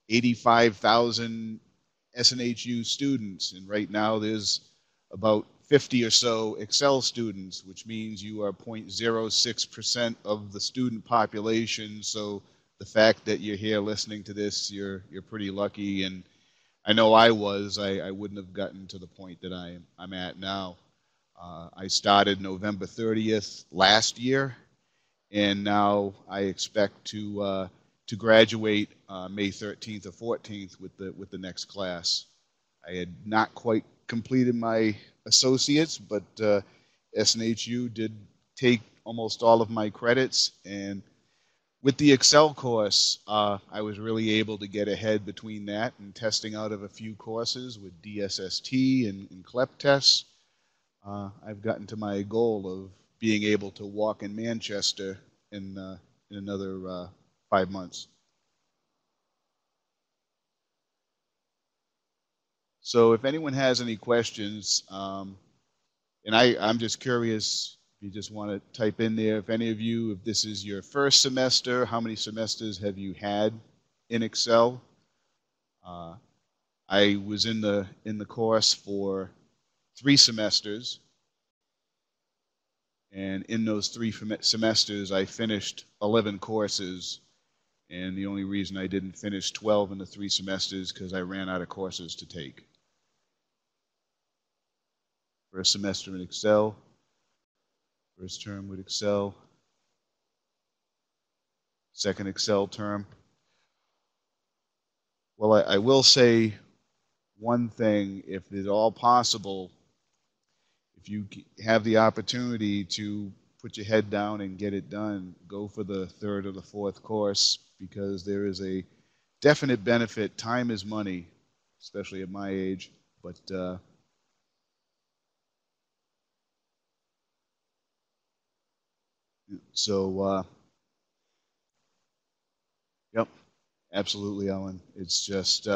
85,000 SNHU students, and right now there's about 50 or so Accel students, which means you are 0.06% of the student population. So the fact that you're here listening to this, you're pretty lucky. And I know I was. I wouldn't have gotten to the point that I'm at now. I started November 30th last year, and now I expect to graduate May 13th or 14th with the next class. I had not quite completed my associates, but SNHU did take almost all of my credits, and with the Accel course, I was really able to get ahead between that and testing out of a few courses with DSST and CLEP tests. I've gotten to my goal of being able to walk in Manchester in another 5 months. So if anyone has any questions, and I'm just curious, if you just want to type in there, if any of you, if this is your first semester, how many semesters have you had in Accel? I was in the course for 3 semesters, and in those 3 semesters, I finished 11 courses, and the only reason I didn't finish 12 in the 3 semesters because I ran out of courses to take. First semester in Accel, first term with Accel, second Accel term. Well, I will say one thing, if at all possible, if you have the opportunity to put your head down and get it done, go for the 3rd or the 4th course, because there is a definite benefit. Time is money, especially at my age, but so yep, absolutely, Ellen. It's just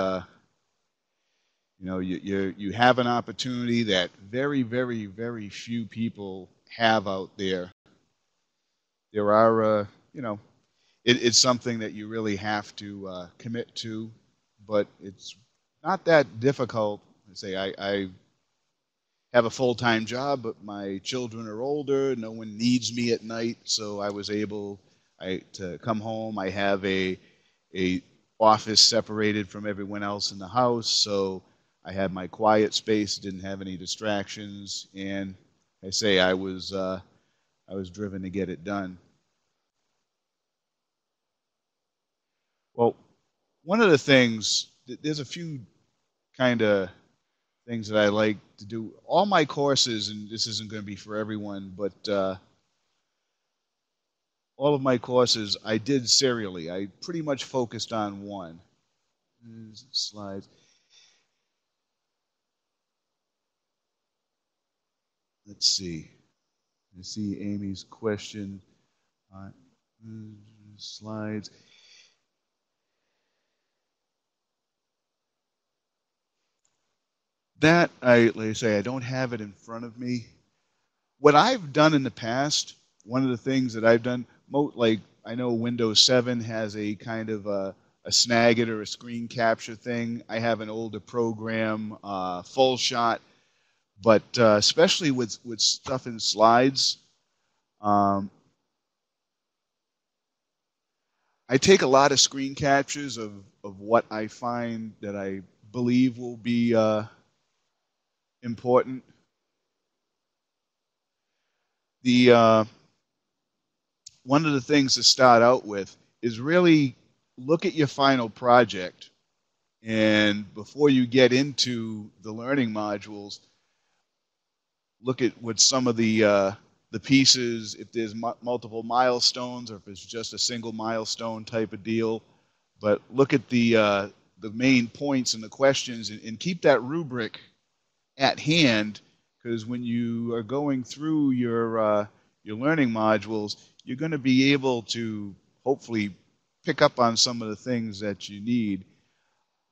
you have an opportunity that very, very, very few people have out there. There are it's something that you really have to commit to, but it's not that difficult. I say I have a full-time job, but my children are older. No one needs me at night, so I was able to come home. I have a office separated from everyone else in the house, so I had my quiet space, didn't have any distractions, and I say I was driven to get it done. Well, one of the things, there's a few kind of things that I like to do. All my courses, and this isn't going to be for everyone, but all of my courses I did serially. I pretty much focused on one. Slides. Let's see. I see Amy's question. Slides. That, like I say, I don't have it in front of me. What I've done in the past, one of the things that I've done, like I know Windows 7 has a kind of a Snagit or a screen capture thing. I have an older program, Full Shot, but especially with stuff in slides, I take a lot of screen captures of what I find that I believe will be important. The one of the things to start out with is really look at your final project, and before you get into the learning modules, look at what some of the pieces, if there's multiple milestones or if it's just a single milestone type of deal. But look at the main points and the questions, and keep that rubric at hand, because when you are going through your learning modules, you're going to be able to hopefully pick up on some of the things that you need.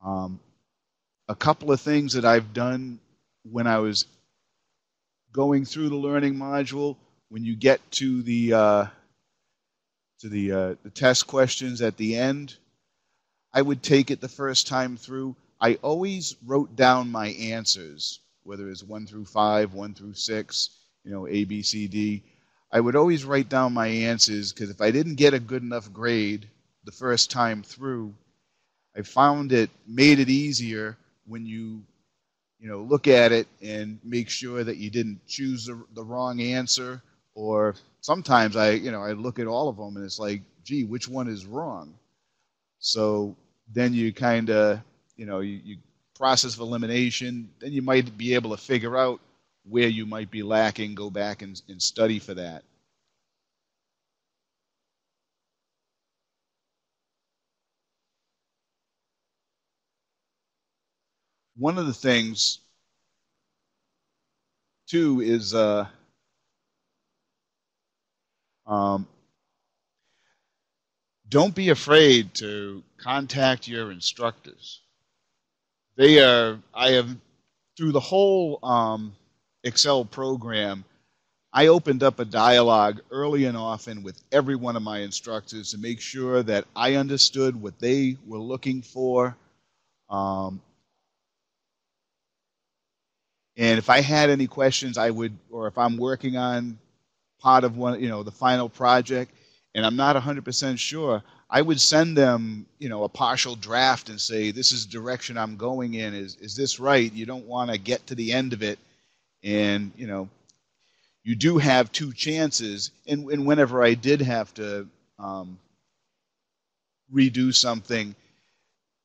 A couple of things that I've done when I was going through the learning module, when you get to the test questions at the end, I would take it the first time through. I always wrote down my answers, whether it's 1 through 5, 1 through 6, A, B, C, D. I would always write down my answers because if I didn't get a good enough grade the first time through, I found it made it easier when you look at it and make sure that you didn't choose the wrong answer. Or sometimes I look at all of them and it's like, gee, which one is wrong? So then you kind of, you process of elimination, then you might be able to figure out where you might be lacking, go back and study for that. One of the things, too, is um, don't be afraid to contact your instructors. I have, through the whole Accel program, I opened up a dialogue early and often with every one of my instructors to make sure that I understood what they were looking for. Um, and if I had any questions, or if I'm working on part of one, the final project, and I'm not 100% sure, I would send them, a partial draft and say, this is the direction I'm going in. Is this right? You don't want to get to the end of it and, you do have two chances. And whenever I did have to redo something,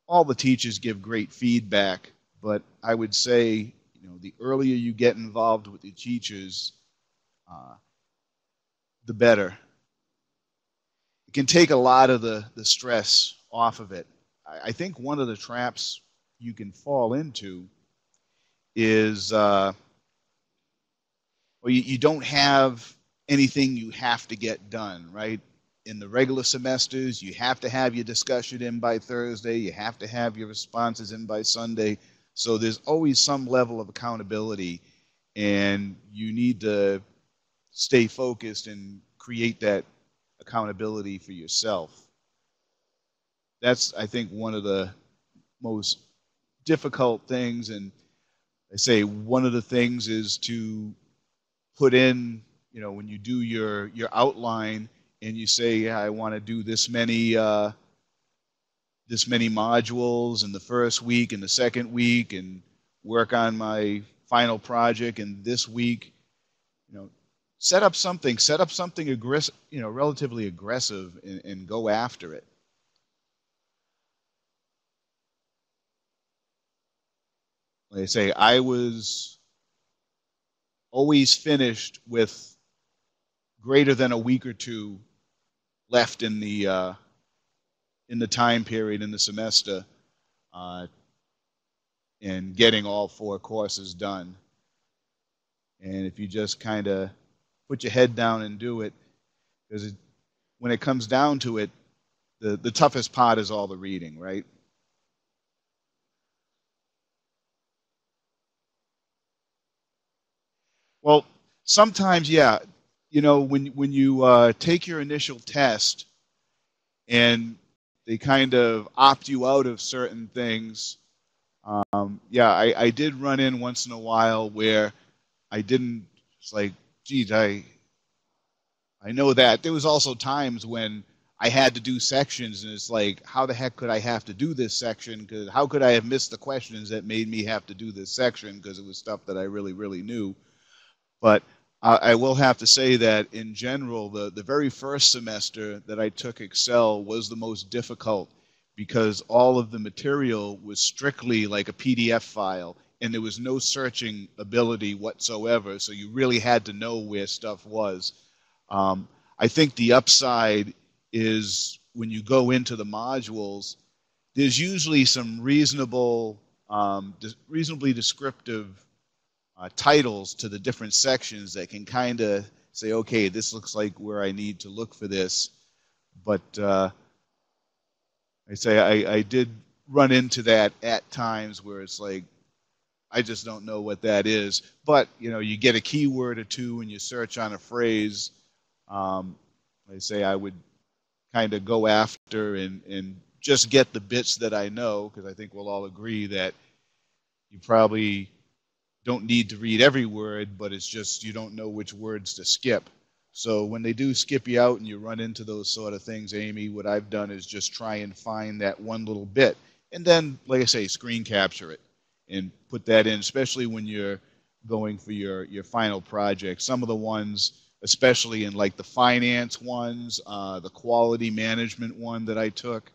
all the teachers give great feedback. But I would say, the earlier you get involved with the teachers, the better. It can take a lot of the stress off of it. I think one of the traps you can fall into is well, you don't have anything you have to get done, right? In the regular semesters, you have to have your discussion in by Thursday. You have to have your responses in by Sunday. So there's always some level of accountability, and you need to stay focused and create that accountability for yourself. That's, I think, one of the most difficult things. And I say one of the things is to put in, when you do your outline and you say, yeah, I want to do this many modules in the first week and the second week, and work on my final project in this week. Set up something aggressive, relatively aggressive, and go after it. Like I say, I was always finished with greater than a week or two left in the time period in the semester, uh, and getting all 4 courses done. And if you just kind of put your head down and do it, because when it comes down to it, the toughest part is all the reading, right? Well, sometimes, yeah. When you take your initial test and they kind of opt you out of certain things, yeah, I did run in once in a while where I didn't. It's like, geez, I know that. There was also times when I had to do sections, and it's like, how the heck could I have to do this section? Because how could I have missed the questions that made me have to do this section? Because it was stuff that I really, really knew. But I will have to say that in general, the very first semester that I took Accel was the most difficult because all of the material was strictly like a PDF file, and there was no searching ability whatsoever. So you really had to know where stuff was. I think the upside is when you go into the modules, there's usually some reasonably descriptive titles to the different sections that can kind of say, okay, this looks like where I need to look for this. But I did run into that at times where it's like, I just don't know what that is. But, you get a keyword or two and you search on a phrase. I would kind of go after and just get the bits that I know, because I think we'll all agree that you probably don't need to read every word, but it's just you don't know which words to skip. So when they do skip you out and you run into those sort of things, Amy, what I've done is just try and find that one little bit. And then, like I say, screen capture it and put that in, especially when you're going for your final project. Some of the ones, especially in like the finance ones, the quality management one that I took,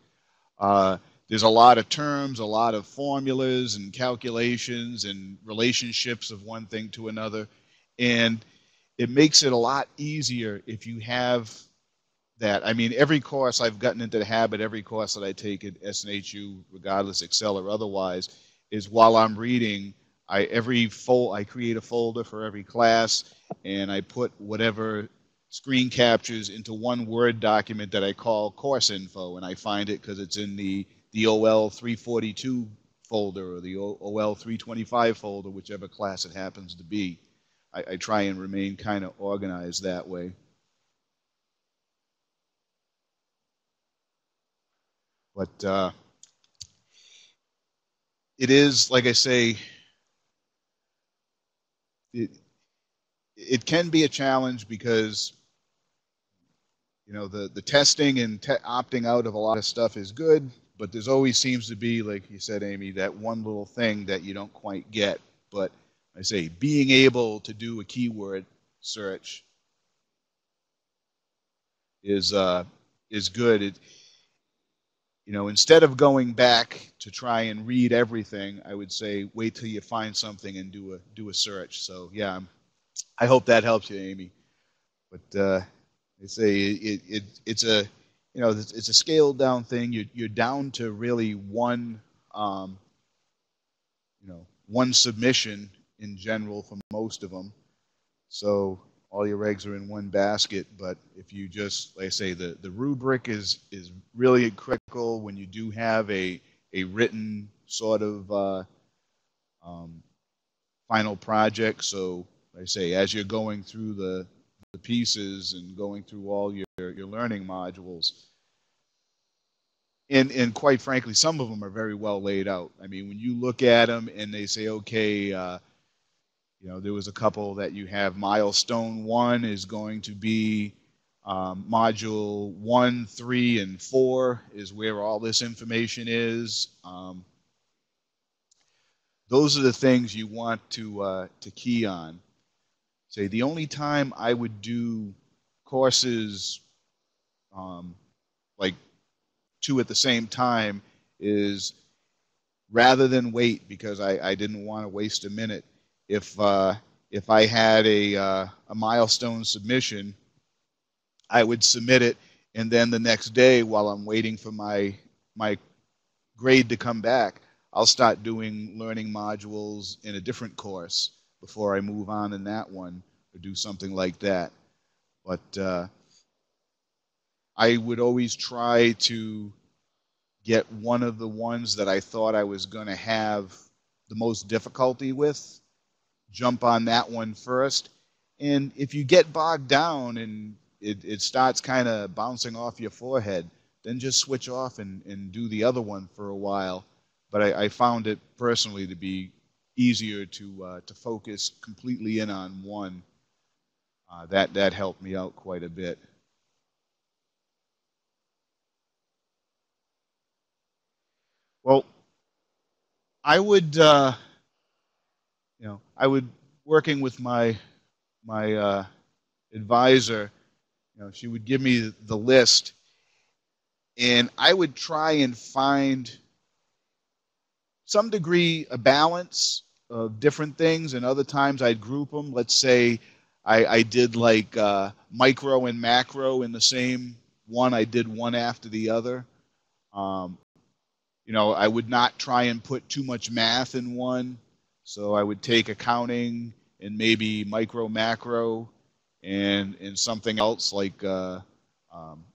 there's a lot of terms, a lot of formulas and calculations and relationships of one thing to another. And it makes it a lot easier if you have that. I mean, every course I've gotten into the habit, every course that I take at SNHU, regardless Accel or otherwise, is while I'm reading, I create a folder for every class, and I put whatever screen captures into one Word document that I call course info, and I find it because it's in the OL 342 folder or the OL 325 folder, whichever class it happens to be. I try and remain kind of organized that way. But it is, like I say, it can be a challenge because, you know, the testing and opting out of a lot of stuff is good, but there's always seems to be, like you said, Amy, that one little thing that you don't quite get. But I say being able to do a keyword search is good. You know, instead of going back to try and read everything, I would say wait till you find something and do a search. So yeah, I hope that helps you, Amy. But I say it's a, you know, it's a scaled down thing. You're down to really one you know, one submission in general for most of them. So all your eggs are in one basket. But if you just, like I say, the rubric is really critical when you do have a written sort of final project. So like I say, as you're going through the pieces and going through all your learning modules, and quite frankly, some of them are very well laid out. I mean, when you look at them and they say, okay, you know, there was a couple that you have. Milestone 1 is going to be module 1, 3, and 4 is where all this information is. Those are the things you want to key on. Say the only time I would do courses like 2 at the same time is rather than wait, because I didn't want to waste a minute. If I had a milestone submission, I would submit it, and then the next day, while I'm waiting for my grade to come back, I'll start doing learning modules in a different course before I move on in that one or do something like that. But I would always try to get one of the ones that I thought I was going to have the most difficulty with, jump on that one first. And if you get bogged down and it starts kind of bouncing off your forehead, then just switch off and do the other one for a while. But I found it personally to be easier to focus completely in on one. That helped me out quite a bit. Well, I would, you know, working with my advisor, you know, she would give me the list, and I would try and find some degree a balance of different things, and other times I'd group them. Let's say I did like micro and macro in the same one. I did one after the other. You know, I would not try and put too much math in one. So I would take accounting and maybe micro, macro, and something else like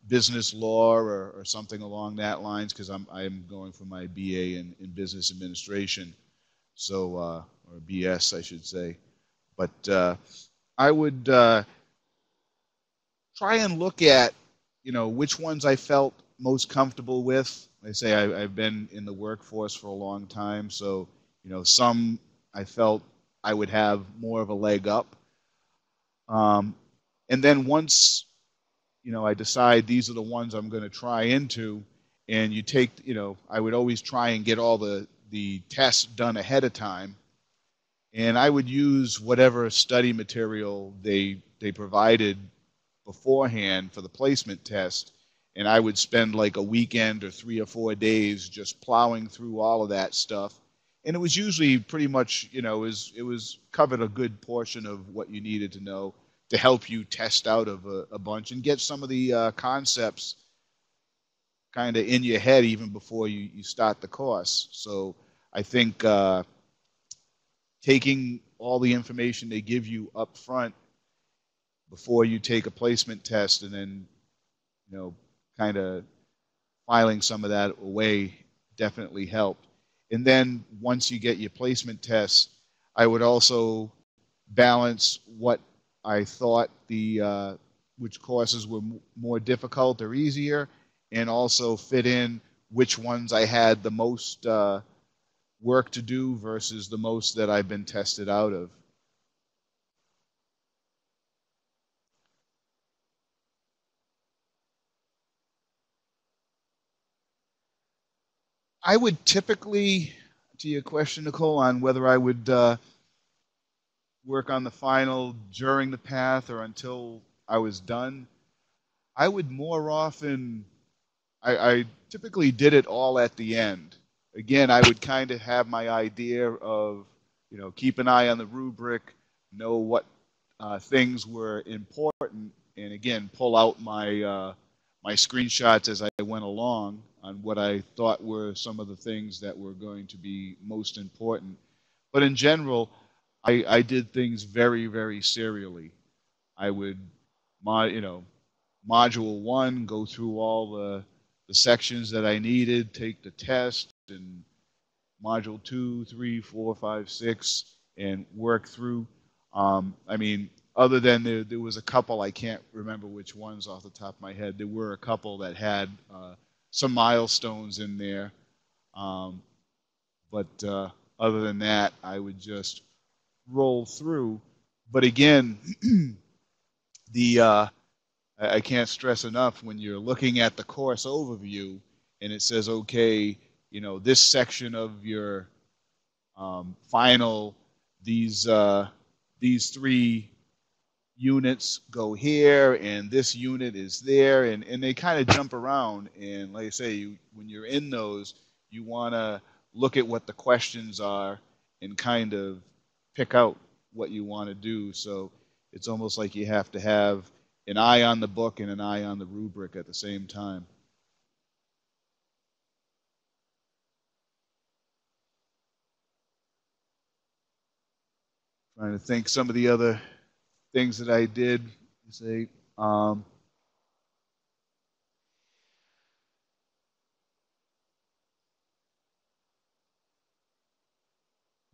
business law or something along that lines, because I'm going for my BA in business administration, so or BS I should say. But I would try and look at, you know, which ones I felt most comfortable with. I say I've been in the workforce for a long time, so some I felt I would have more of a leg up. Um, and then once I decide these are the ones I'm going to try into, and you take I would always try and get all the tests done ahead of time, and I would use whatever study material they provided beforehand for the placement test, and I would spend like a weekend or 3 or 4 days just plowing through all of that stuff. And it was usually pretty much, it was covered a good portion of what you needed to know to help you test out of a bunch and get some of the concepts kind of in your head even before you start the course. So I think taking all the information they give you up front before you take a placement test, and then kind of filing some of that away definitely helped. And then once you get your placement tests, I would also balance what I thought which courses were more difficult or easier, and also fit in which ones I had the most work to do versus the most that I've been tested out of. I would typically, to your question, Nicole, on whether I would work on the final during the path or until I was done, I would more often, I typically did it all at the end. Again, I would kind of have my idea of, keep an eye on the rubric, know what things were important, and again, pull out my screenshots as I went along on what I thought were some of the things that were going to be most important. But in general, I did things very, very serially. I would, module one, go through all the sections that I needed, take the test, and module two, three, four, five, six, and work through. I mean, other than there was a couple, I can't remember which ones off the top of my head. There were a couple that had some milestones in there. Um, but other than that, I would just roll through. But again, the I can't stress enough when you're looking at the course overview and it says, okay, this section of your final, these three units go here, and this unit is there, and they kind of jump around. And like I say, when you're in those, you want to look at what the questions are and kind of pick out what you want to do. So it's almost like you have to have an eye on the book and an eye on the rubric at the same time. Trying to think some of the other things that I did. Say, um,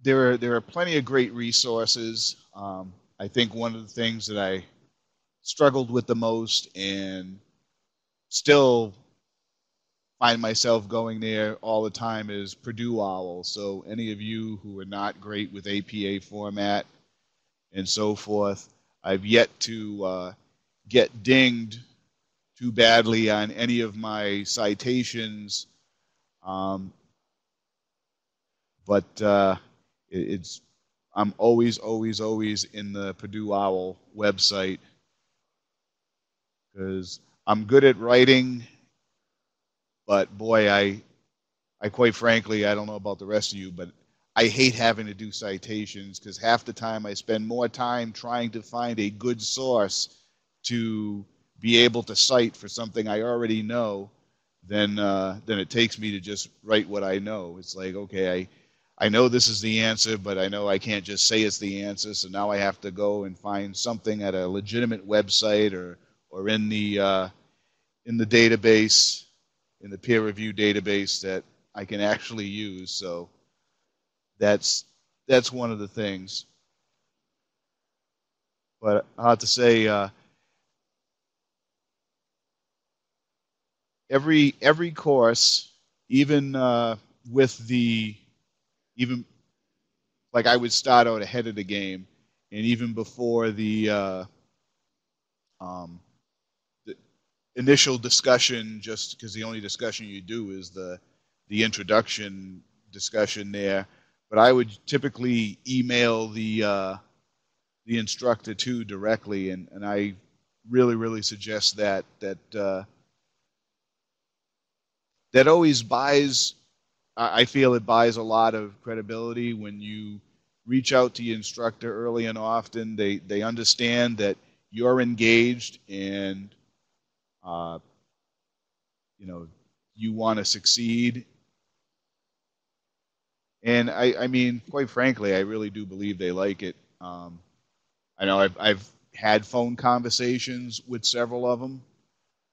there are plenty of great resources. I think one of the things that I struggled with the most and still find myself going there all the time is Purdue OWL. So any of you who are not great with APA format and so forth, I've yet to get dinged too badly on any of my citations. Um, but it's I'm always, always, always in the Purdue OWL website because I'm good at writing, but boy, I quite frankly, I don't know about the rest of you, but I hate having to do citations because half the time I spend more time trying to find a good source to be able to cite for something I already know than it takes me to just write what I know. It's like, okay, I know this is the answer, but I know I can't just say it's the answer, so now I have to go and find something at a legitimate website or in the database, in the peer review database that I can actually use. So that's one of the things. But I have to say, every course, even with the even like I would start out ahead of the game, and even before um, the initial discussion, just because the only discussion you do is the introduction discussion there. But I would typically email the instructor too directly, and I really suggest that always buys. I feel it buys a lot of credibility when you reach out to your instructor early and often. They understand that you're engaged and uh, you know you want to succeed. And I mean, quite frankly, I really do believe they like it. I know I've had phone conversations with several of them.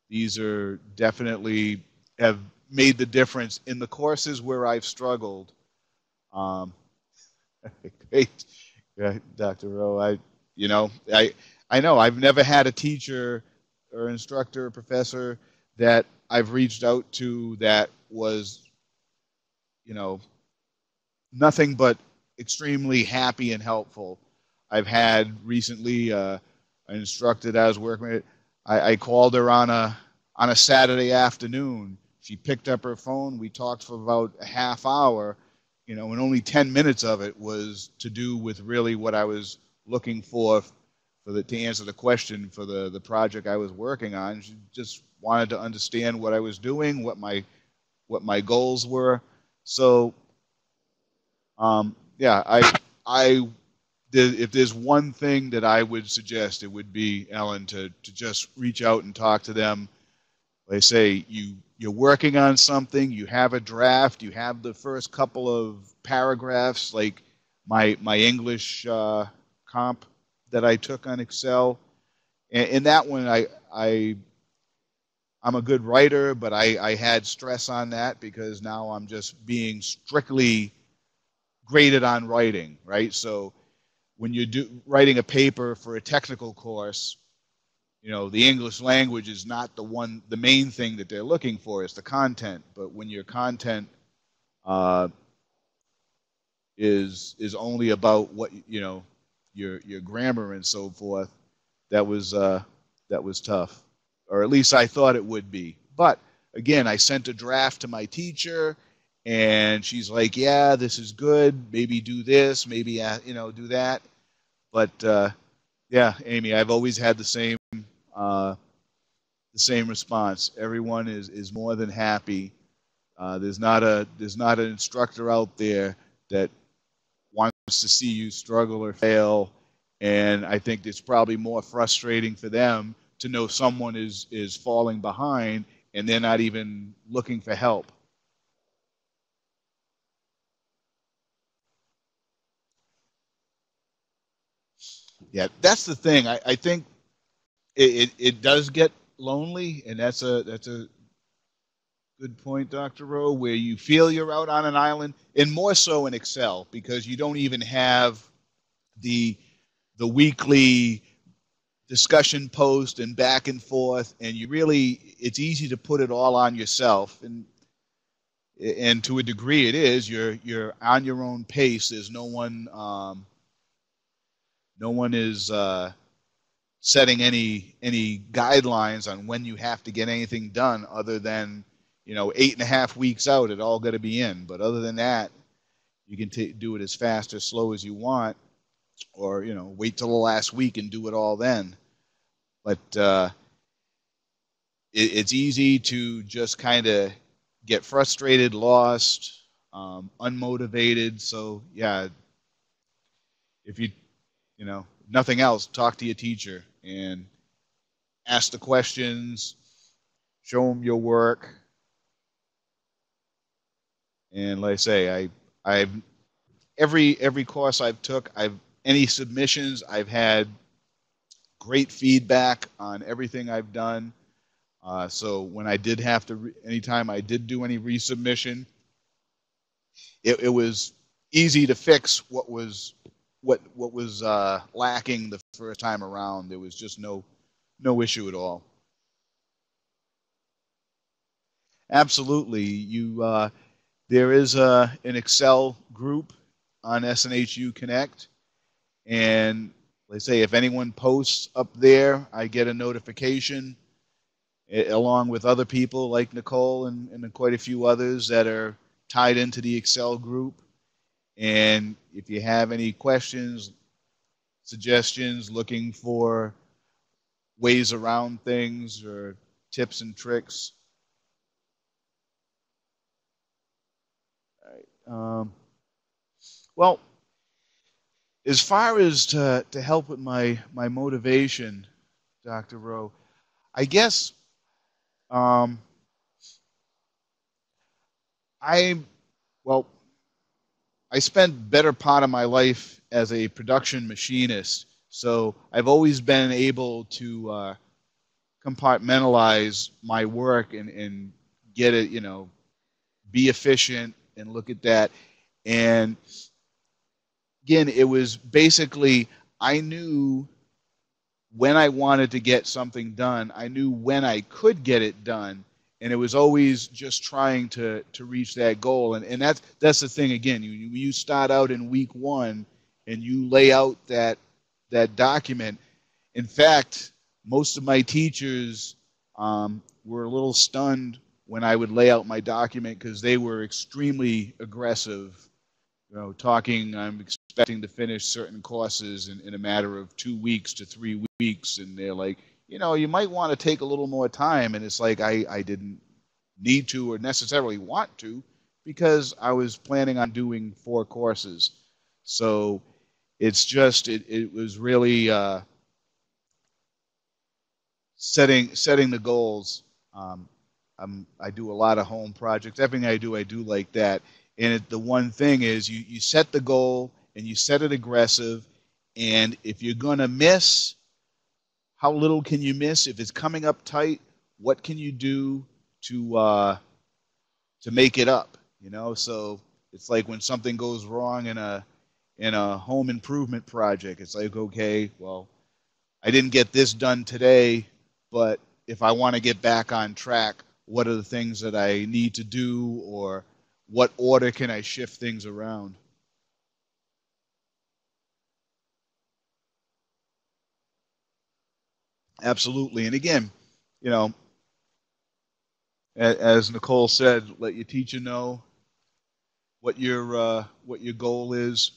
These are definitely have made the difference in the courses where I've struggled. Um, great, yeah, Dr. Rowe. You know, I know I've never had a teacher or instructor or professor that I've reached out to that was, you know, nothing but extremely happy and helpful. I've had recently an instructor that I was working with. I called her on a Saturday afternoon. She picked up her phone. We talked for about a half hour, you know, and only 10 minutes of it was to do with really what I was looking for to answer the question for the project I was working on. She just wanted to understand what I was doing, what my goals were. So yeah, I if there's one thing that I would suggest, it would be, Ellen, to just reach out and talk to them. They say you're working on something, you have a draft, you have the first couple of paragraphs, like my English comp that I took on Accel. And that one, I'm a good writer, but I had stress on that because now I'm just being strictly graded on writing, right? So when you're writing a paper for a technical course, you know, the English language is not the main thing that they're looking for is the content. But when your content uh, is only about what, you know, your grammar and so forth, that was tough, or at least I thought it would be. But again, I sent a draft to my teacher, and she's like, "Yeah, this is good. Maybe do this. Maybe you know, do that." But yeah, Amy, I've always had uh, the same response. Everyone is more than happy. There's not an instructor out there that wants to see you struggle or fail, and I think it's probably more frustrating for them to know someone is falling behind and they're not even looking for help. Yeah, that's the thing. I think it does get lonely, and that's a good point, Dr. Rowe, where you feel you're out on an island, and more so in Accel because you don't even have the the weekly discussion post and back and forth, and you really it's easy to put it all on yourself, and to a degree it is. You're on your own pace. There's no one is setting any guidelines on when you have to get anything done other than, you know, 8.5 weeks out it all got to be in. But other than that, you can do it as fast or slow as you want, or, you know, wait till the last week and do it all then. But it's easy to just kind of get frustrated, lost, unmotivated. So yeah, if you know, nothing else, talk to your teacher and ask the questions, show them your work, and like I say, I've every course I've took, any submissions, I've had great feedback on everything I've done. So when I did have to, anytime I did do any resubmission, it was easy to fix what was lacking the first time around. There was just no issue at all. Absolutely. There is an Excel group on SNHU Connect, and let's say if anyone posts up there, I get a notification along with other people like Nicole and quite a few others that are tied into the Excel group. And if you have any questions, suggestions, looking for ways around things or tips and tricks. Um, well, as far as to help with my motivation, Dr. Rowe, I guess um, I well I spent better part of my life as a production machinist, so I've always been able to compartmentalize my work and get it, be efficient and look at that. And again, it was basically I knew when I wanted to get something done, I knew when I could get it done, and it was always just trying to reach that goal. And that's the thing again. You start out in week one and you lay out that document. In fact, most of my teachers were a little stunned when I would lay out my document because they were extremely aggressive. Talking, I'm expecting to finish certain courses in a matter of 2 weeks to 3 weeks, and they're like, you might want to take a little more time. And it's like I didn't need to or necessarily want to because I was planning on doing 4 courses. So it's just it was really setting the goals. Um, I do a lot of home projects. Everything I do like that. And the one thing is you set the goal and you set it aggressive. And if you're going to miss, how little can you miss? If it's coming up tight, what can you do to make it up? So it's like when something goes wrong in a home improvement project. It's like, okay, well, I didn't get this done today, but if I want to get back on track, what are the things that I need to do, or what order can I shift things around? Absolutely. And again, you know, as Nicole said, let your teacher know what your goal is,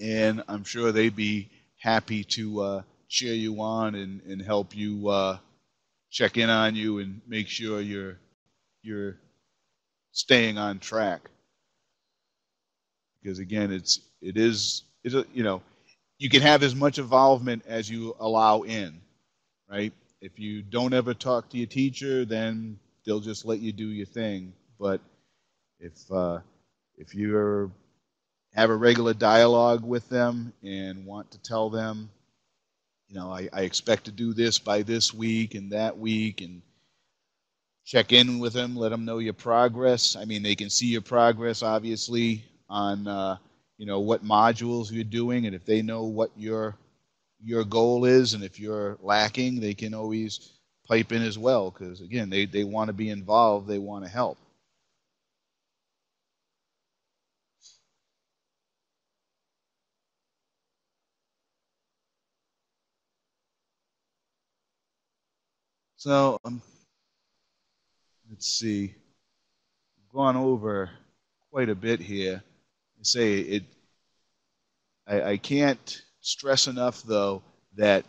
and I'm sure they'd be happy to cheer you on and help you check in on you and make sure you're staying on track. Because again, it's you can have as much involvement as you allow in, right? If you don't ever talk to your teacher, then they'll just let you do your thing. But if if you have a regular dialogue with them and want to tell them, I expect to do this by this week and that week, and check in with them, let them know your progress. I mean, they can see your progress obviously on what modules you're doing, and if they know what your goal is, and if you're lacking, they can always pipe in as well, because again, they want to be involved, they want to help. So let's see, we've gone over quite a bit here. Say it. I can't stress enough though that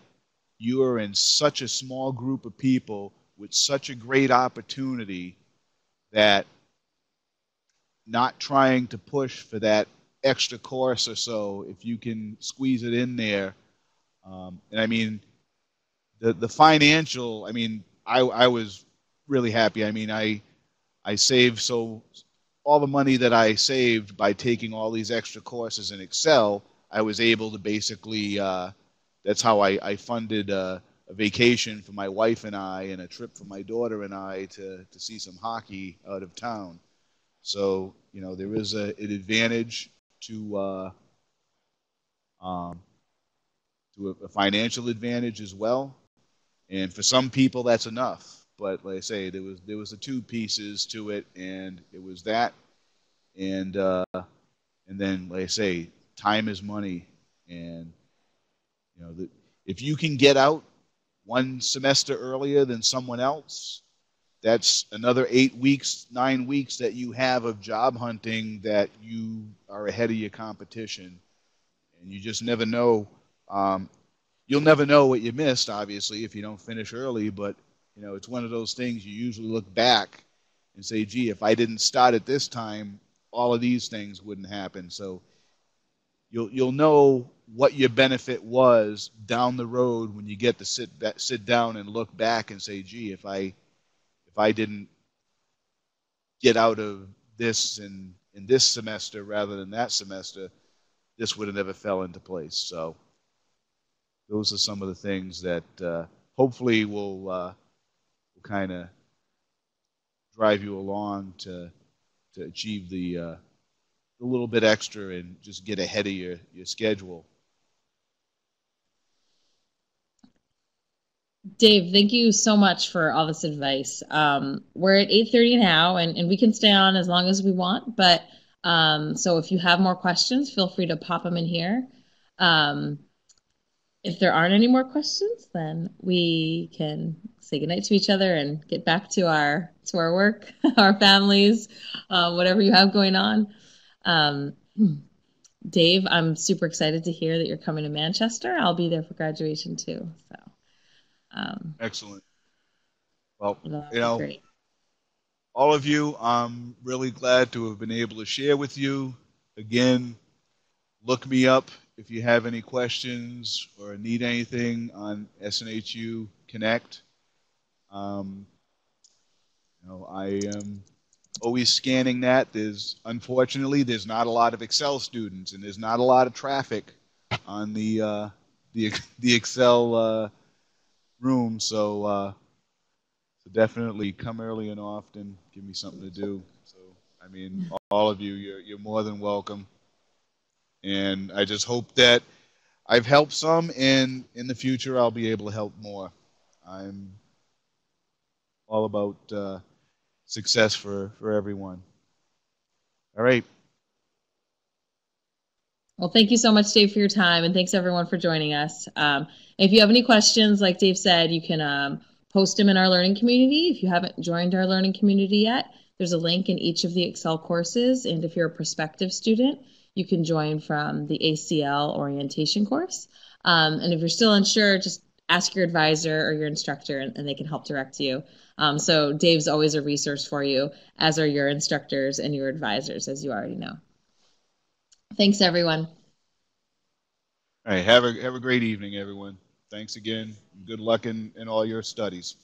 you are in such a small group of people with such a great opportunity that not trying to push for that extra course or so, if you can squeeze it in there. And I mean, the financial, I mean, I was really happy. I mean, I saved so all the money that I saved by taking all these extra courses in Excel, I was able to basically, that's how I funded a vacation for my wife and I and a trip for my daughter and I to see some hockey out of town. So, there is an advantage um, to a financial advantage as well. And for some people, that's enough. but like I say, there was the two pieces to it, and it was that, and then like I say, time is money, and if you can get out one semester earlier than someone else, that's another 8 weeks, 9 weeks that you have of job hunting that you are ahead of your competition, and you just never know. You'll never know what you missed, obviously, if you don't finish early. But it's one of those things you usually look back and say, "Gee, if I didn't start at this time, all of these things wouldn't happen." So you'll know what your benefit was down the road when you get to sit down and look back and say, "Gee, if I didn't get out of this in this semester rather than that semester, this would have never fell into place." So those are some of the things that hopefully will kind of drive you along to achieve the little bit extra and just get ahead of your schedule. Dave, thank you so much for all this advice. We're at 8:30 now, and we can stay on as long as we want. But so if you have more questions, feel free to pop them in here. Um, if there aren't any more questions, then we can say goodnight to each other and get back to our work, our families, whatever you have going on. Um, Dave, I'm super excited to hear that you're coming to Manchester. I'll be there for graduation too. So Excellent. Well, that'll you be know, great. all of you, I'm really glad to have been able to share with you. Again, look me up if you have any questions or need anything on SNHU Connect. I am always scanning that. Unfortunately there's not a lot of Accel students, and there's not a lot of traffic on the Accel room. So definitely come early and often. Give me something to do. So I mean, all of you, you're more than welcome. And I just hope that I've helped some, and in the future I'll be able to help more. I'm all about success for everyone. All right. Well, thank you so much, Dave, for your time, and thanks everyone for joining us. If you have any questions, like Dave said, you can post them in our learning community. If you haven't joined our learning community yet, there's a link in each of the Accel courses, and if you're a prospective student, you can join from the ACL orientation course. And if you're still unsure, just ask your advisor or your instructor, and they can help direct you. So Dave's always a resource for you, as are your instructors and your advisors, as you already know. Thanks, everyone. All right. Have a great evening, everyone. Thanks again. Good luck in all your studies.